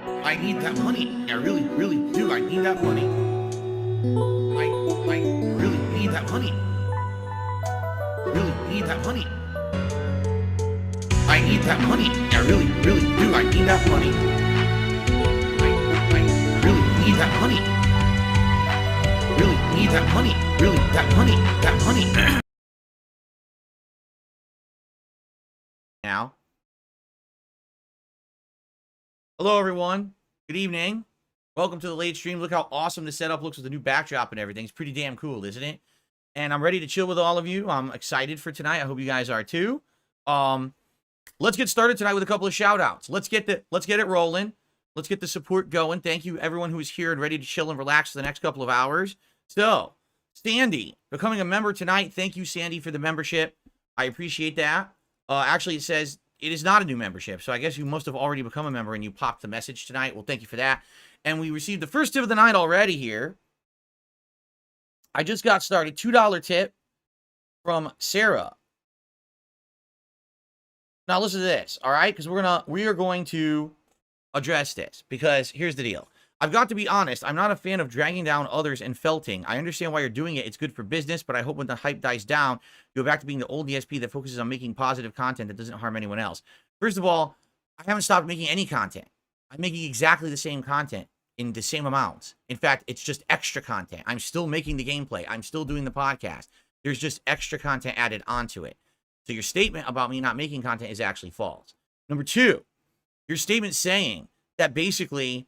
I need that money. I really, really do. I need that money. I really need that money. Really need that money. I need that money. I really, really do. I need that money. I really need that money. Really need that money. Really, that money. That money. Now. Hello, everyone. Good evening. Welcome to the late stream. Look how awesome the setup looks with the new backdrop and everything. It's pretty damn cool, isn't it? And I'm ready to chill with all of you. I'm excited for tonight. I hope you guys are too. Let's get started tonight with a couple of shout outs. Let's get it rolling. Let's get the support going. Thank you everyone who is here and ready to chill and relax for the next couple of hours. So, Sandy, becoming a member tonight. Thank you, Sandy, for the membership. I appreciate that. Actually, it says it is not a new membership, so I guess you must have already become a member and you popped the message tonight. Well, thank you for that. And we received the first tip of the night already here. I just got started. $2 tip from Sarah. Now listen to this, all right? Because we are going to address this, because here's the deal. I've got to be honest, I'm not a fan of dragging down others and felting. I understand why you're doing it. It's good for business, but I hope when the hype dies down, you go back to being the old DSP that focuses on making positive content that doesn't harm anyone else. First of all, I haven't stopped making any content. I'm making exactly the same content in the same amounts. In fact, it's just extra content. I'm still making the gameplay. I'm still doing the podcast. There's just extra content added onto it. So your statement about me not making content is actually false. Number two, your statement saying that basically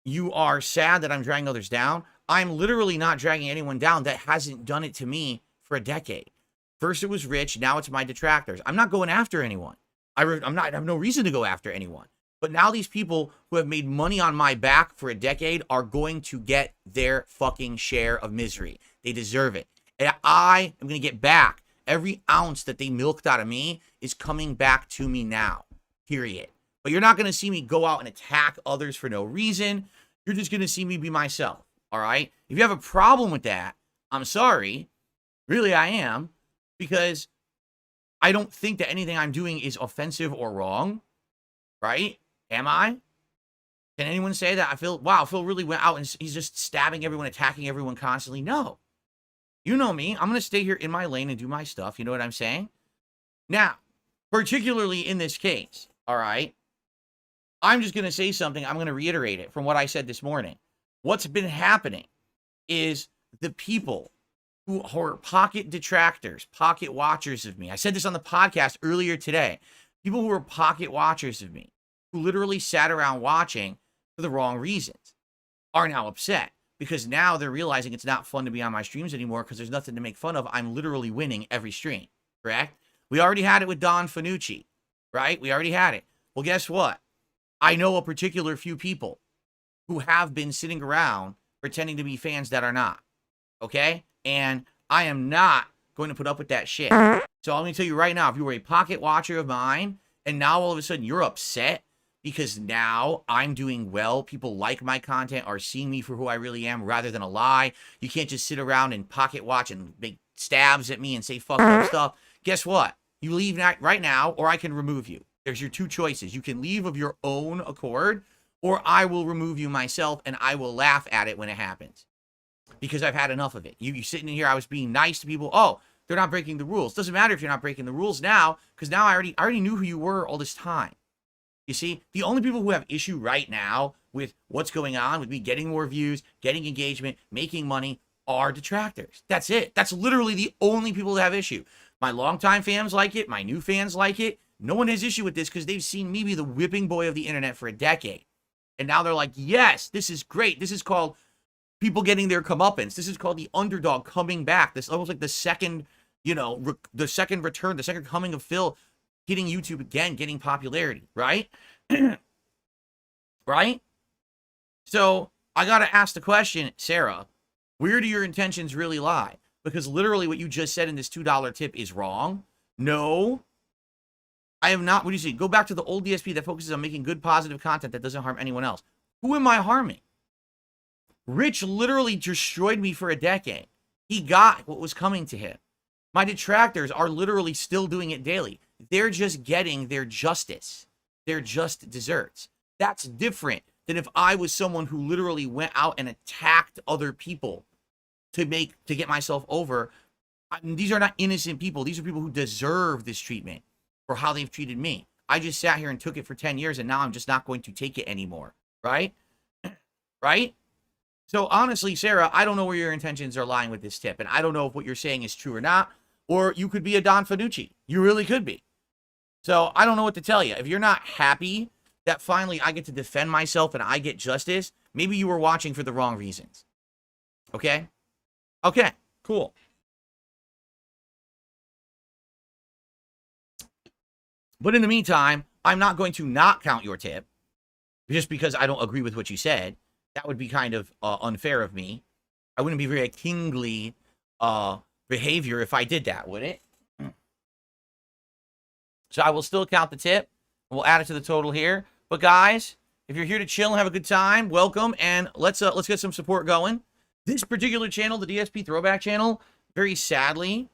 you are sad that I'm dragging others down. I'm literally not dragging anyone down that hasn't done it to me for a decade. First it was Rich, now it's my detractors. I'm not going after anyone. I have no reason to go after anyone. But now these people who have made money on my back for a decade are going to get their fucking share of misery. They deserve it. And I am going to get back. Every ounce that they milked out of me is coming back to me now. Period. But you're not going to see me go out and attack others for no reason. You're just going to see me be myself. All right? If you have a problem with that, I'm sorry. Really, I am. Because I don't think that anything I'm doing is offensive or wrong. Right? Am I? Can anyone say that? Phil really went out and he's just stabbing everyone, attacking everyone constantly. No. You know me. I'm going to stay here in my lane and do my stuff. You know what I'm saying? Now, particularly in this case, all right, I'm just going to say something. I'm going to reiterate it from what I said this morning. What's been happening is the people who are pocket detractors, pocket watchers of me. I said this on the podcast earlier today. People who are pocket watchers of me, who literally sat around watching for the wrong reasons, are now upset. Because now they're realizing it's not fun to be on my streams anymore because there's nothing to make fun of. I'm literally winning every stream, correct? We already had it with Don Fanucci, right? We already had it. Well, guess what? I know a particular few people who have been sitting around pretending to be fans that are not, okay? And I am not going to put up with that shit. So let me tell you right now, if you were a pocket watcher of mine and now all of a sudden you're upset because now I'm doing well, people like my content, are seeing me for who I really am rather than a lie. You can't just sit around and pocket watch and make stabs at me and say fucked up stuff. Guess what? You leave right now, or I can remove you. There's your two choices. You can leave of your own accord, or I will remove you myself, and I will laugh at it when it happens. Because I've had enough of it. You sitting in here, I was being nice to people. Oh, they're not breaking the rules. Doesn't matter if you're not breaking the rules now, because now I already knew who you were all this time. You see, the only people who have issue right now with what's going on, with me getting more views, getting engagement, making money, are detractors. That's it. That's literally the only people that have issue. My longtime fans like it. My new fans like it. No one has issue with this because they've seen me be the whipping boy of the internet for a decade. And now they're like, yes, this is great. This is called people getting their comeuppance. This is called the underdog coming back. This is almost like the second, the second return, the second coming of Phil, hitting YouTube again, getting popularity, right? Right? So I got to ask the question, Sarah, where do your intentions really lie? Because literally what you just said in this $2 tip is wrong. No, I have not. What do you say? Go back to the old DSP that focuses on making good, positive content that doesn't harm anyone else. Who am I harming? Rich literally destroyed me for a decade. He got what was coming to him. My detractors are literally still doing it daily. They're just getting their justice. They're just desserts. That's different than if I was someone who literally went out and attacked other people to get myself over. These are not innocent people. These are people who deserve this treatment for how they've treated me. I just sat here and took it for 10 years, and now I'm just not going to take it anymore, right? Right? So honestly, Sarah, I don't know where your intentions are lying with this tip, and I don't know if what you're saying is true or not, or you could be a Don Fanucci. You really could be. So I don't know what to tell you. If you're not happy that finally I get to defend myself and I get justice, maybe you were watching for the wrong reasons. Okay? Okay, cool. But in the meantime, I'm not going to not count your tip just because I don't agree with what you said. That would be kind of unfair of me. I wouldn't be very kingly behavior if I did that, would it? So I will still count the tip. We'll add it to the total here. But guys, if you're here to chill and have a good time, welcome, and let's get some support going. This particular channel, the DSP Throwback channel, very sadly,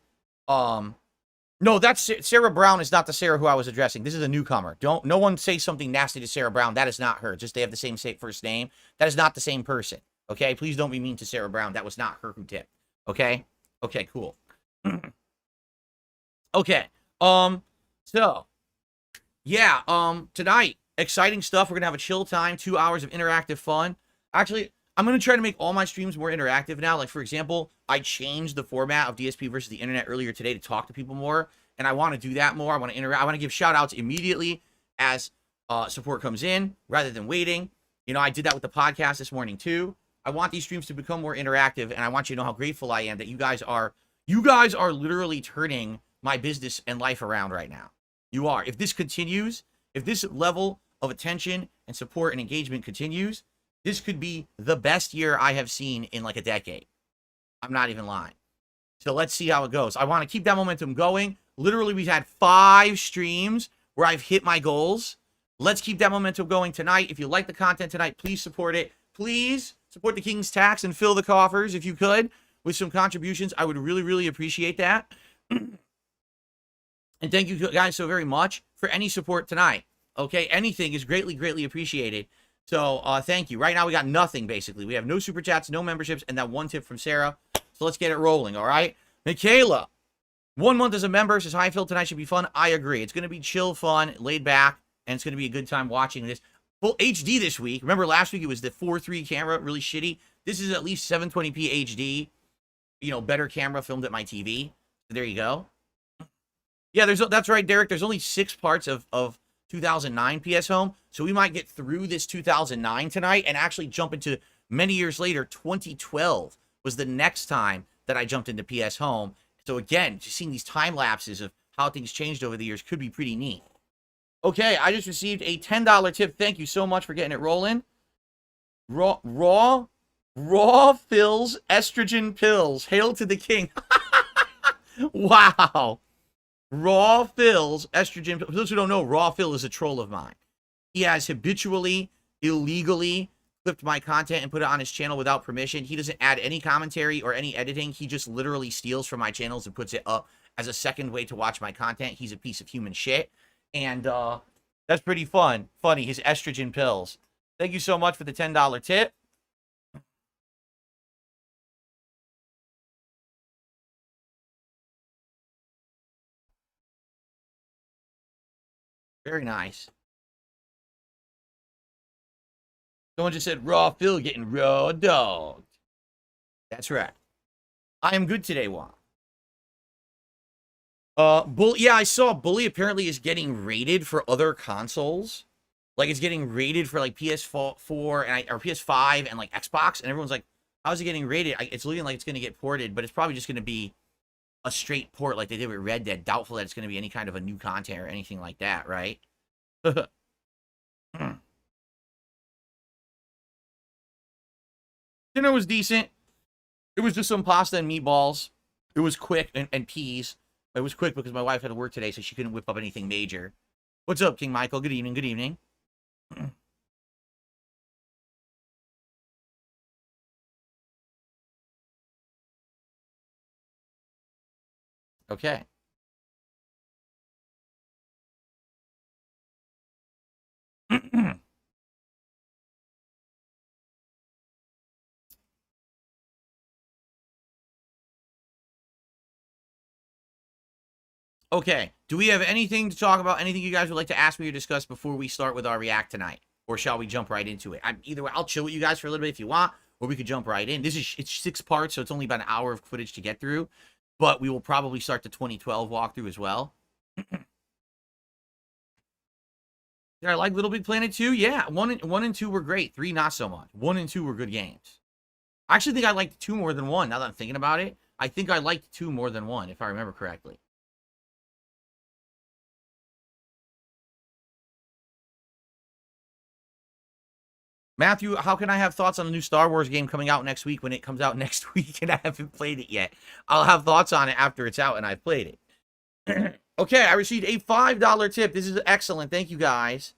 no, that's Sarah Brown is not the Sarah who I was addressing. This is a newcomer. No one say something nasty to Sarah Brown. That is not her. Just they have the same first name. That is not the same person. Okay, please don't be mean to Sarah Brown. That was not her who tipped. Okay, okay, cool. Okay, so yeah, tonight exciting stuff. We're gonna have a chill time, 2 hours of interactive fun. Actually, I'm going to try to make all my streams more interactive now. Like, for example, I changed the format of DSP versus the internet earlier today to talk to people more, and I want to do that more. I want to interact. I want to give shout-outs immediately as support comes in rather than waiting. You know, I did that with the podcast this morning, too. I want these streams to become more interactive, and I want you to know how grateful I am that you guys are literally turning my business and life around right now. You are. If this continues, if this level of attention and support and engagement continues, this could be the best year I have seen in like a decade. I'm not even lying. So let's see how it goes. I want to keep that momentum going. Literally, we've had 5 streams where I've hit my goals. Let's keep that momentum going tonight. If you like the content tonight, please support it. Please support the King's Tax and fill the coffers, if you could, with some contributions. I would really, really appreciate that. And thank you guys so very much for any support tonight. Okay, anything is greatly, greatly appreciated. So, thank you. Right now, we got nothing, basically. We have no super chats, no memberships, and that one tip from Sarah. So, let's get it rolling, all right? Michaela, 1 month as a member, says, hi, Phil, tonight should be fun. I agree. It's going to be chill, fun, laid back, and it's going to be a good time watching this. Full HD this week. Remember, last week it was the 4:3 camera, really shitty. This is at least 720p HD. You know, better camera filmed at my TV. So, there you go. Yeah, that's right, Derek. There's only 6 parts of 2009 PS Home, so we might get through this 2009 tonight and actually jump into many years later. 2012 was the next time that I jumped into PS Home. So again, just seeing these time lapses of how things changed over the years could be pretty neat. Okay, I just received a $10 tip. Thank you so much for getting it rolling. Raw Phil's estrogen pills. Hail to the king. Wow. Raw Phil's estrogen. For those who don't know, Raw Phil is a troll of mine. He has habitually, illegally clipped my content and put it on his channel without permission. He doesn't add any commentary or any editing. He just literally steals from my channels and puts it up as a second way to watch my content. He's a piece of human shit. And that's pretty funny, his estrogen pills. Thank you so much for the $10 tip. Very nice. Someone just said, Raw Phil getting raw dogged. That's right. I am good today, Juan. Yeah, I saw Bully apparently is getting rated for other consoles. Like, it's getting rated for, like, PS4 and or PS5 and, like, Xbox. And everyone's like, how's it getting rated? It's looking like it's going to get ported, but it's probably just going to be a straight port like they did with Red Dead. Doubtful that it's going to be any kind of a new content or anything like that, right? Dinner was decent. It was just some pasta and meatballs. It was quick, and peas. It was quick because my wife had to work today, so she couldn't whip up anything major. What's up, King Michael? Good evening, good evening. Okay. Okay. Do we have anything to talk about? Anything you guys would like to ask me or discuss before we start with our react tonight? Or shall we jump right into it? Either way, I'll chill with you guys for a little bit if you want, or we could jump right in. It's 6 parts, so it's only about an hour of footage to get through. But we will probably start the 2012 walkthrough as well. Did I like Little Big Planet 2? Yeah, 1 and 2 were great. 3, not so much. 1 and 2 were good games. I actually think I liked 2 more than 1, now that I'm thinking about it. I think I liked 2 more than 1, if I remember correctly. Matthew, how can I have thoughts on the new Star Wars game coming out next week when it comes out next week and I haven't played it yet? I'll have thoughts on it after it's out and I've played it. Okay, I received a $5 tip. This is excellent. Thank you, guys.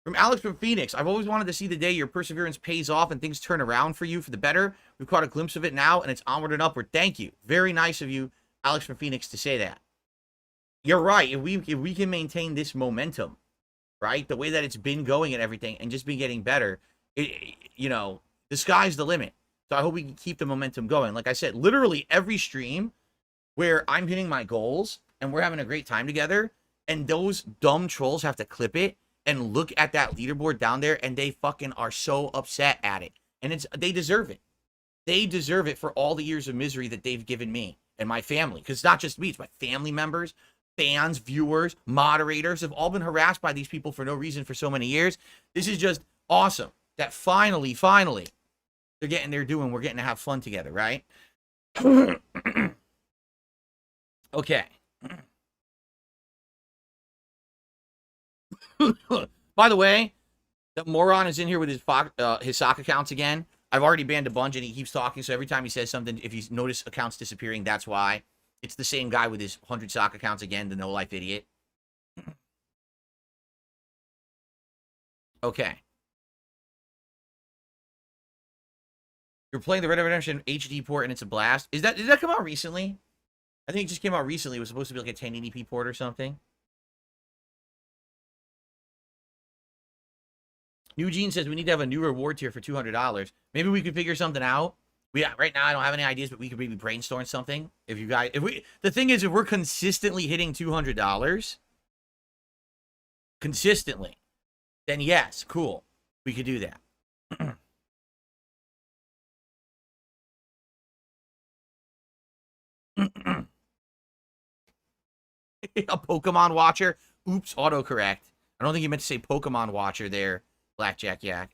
From Alex from Phoenix. I've always wanted to see the day your perseverance pays off and things turn around for you for the better. We've caught a glimpse of it now, and it's onward and upward. Thank you. Very nice of you, Alex from Phoenix, to say that. You're right. If we can maintain this momentum, right, the way that it's been going and everything, and just been getting better, you know, the sky's the limit. So I hope we can keep the momentum going. Like I said, literally every stream where I'm hitting my goals and we're having a great time together, and those dumb trolls have to clip it and look at that leaderboard down there, and they fucking are so upset at it. And they deserve it. They deserve it for all the years of misery that they've given me and my family. Because it's not just me, it's my family members, fans, viewers, moderators have all been harassed by these people for no reason for so many years. This is just awesome that finally, they're we're getting to have fun together, right? Okay. By the way, the moron is in here with his sock accounts again. I've already banned a bunch, and he keeps talking, so every time he says something, if he's noticed accounts disappearing, that's why. It's the same guy with his 100 sock accounts again, the no-life idiot. Okay. You're playing the Red Dead Redemption HD port, and it's a blast. Did that come out recently? I think it just came out recently. It was supposed to be like a 1080p port or something. Eugene says we need to have a new reward tier for $200. Maybe we could figure something out. Right now I don't have any ideas, but we could maybe brainstorm something. The thing is, if we're consistently hitting $200 consistently, then yes, cool, we could do that. A Pokemon watcher. Oops, autocorrect. I don't think you meant to say Pokemon watcher there, Blackjack Yak.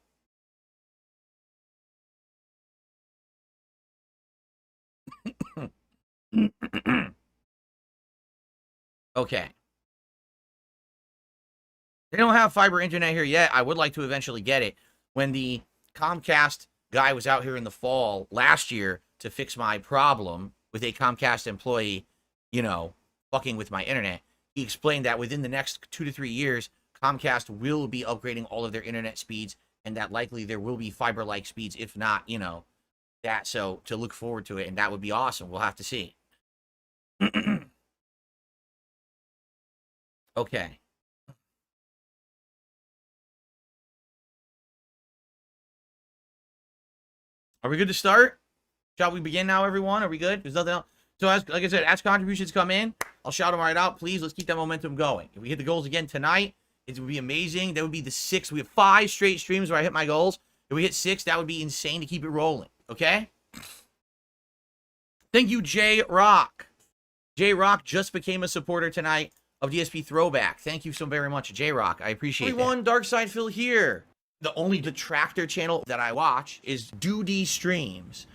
Okay. They don't have fiber internet here yet. I would like to eventually get it. When the Comcast guy was out here in the fall last year to fix my problem with a Comcast employee, you know, fucking with my internet, he explained that within the next 2 to 3 years, Comcast will be upgrading all of their internet speeds, and that likely there will be fiber-like speeds, if not, you know, that. So to look forward to it, and that would be awesome. We'll have to see. Okay. Are we good to start? Shall we begin now, everyone? Are we good? There's nothing else. So, like I said, as contributions come in, I'll shout them right out. Please, let's keep that momentum going. If we hit the goals again tonight, it would be amazing. That would be the 6th. We have 5 straight streams where I hit my goals. If we hit 6, that would be insane to keep it rolling. Okay? Thank you, J Rock. J Rock just became a supporter tonight of DSP Throwback. Thank you so very much, J Rock. I appreciate it. Everyone, Darkside Phil here. The only detractor channel that I watch is Doody Streams.